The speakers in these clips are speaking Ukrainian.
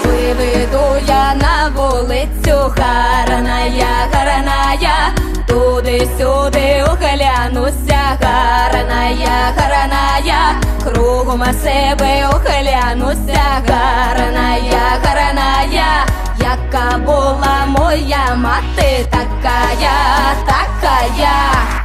Виведу я на вулицю, гарная, гарная, туди-сюди оглянуся, гарная, гарная, кругом себе оглянуся, гарная, гарная, яка була моя мати, такая, такая.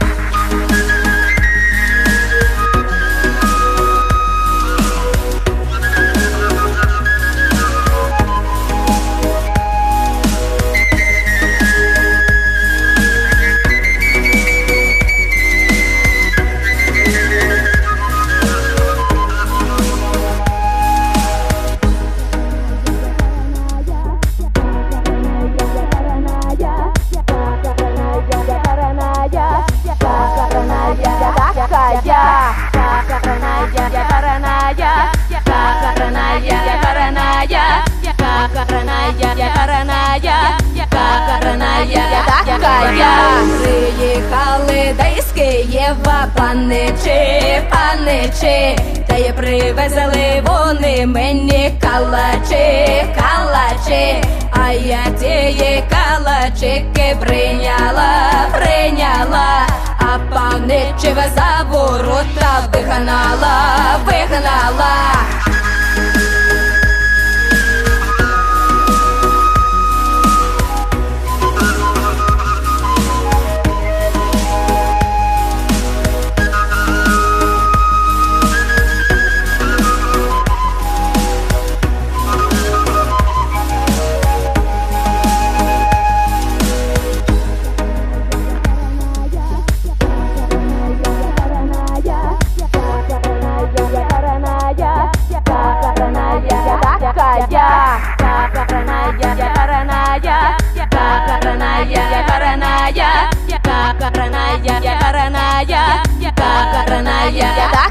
Приїхали десь з Києва паничі, паничі, та й привезли вони мені калачі, калачі, а я тієї калачики прийняла, прийняла, а паничів за ворота вигнала, вигнала. Караная,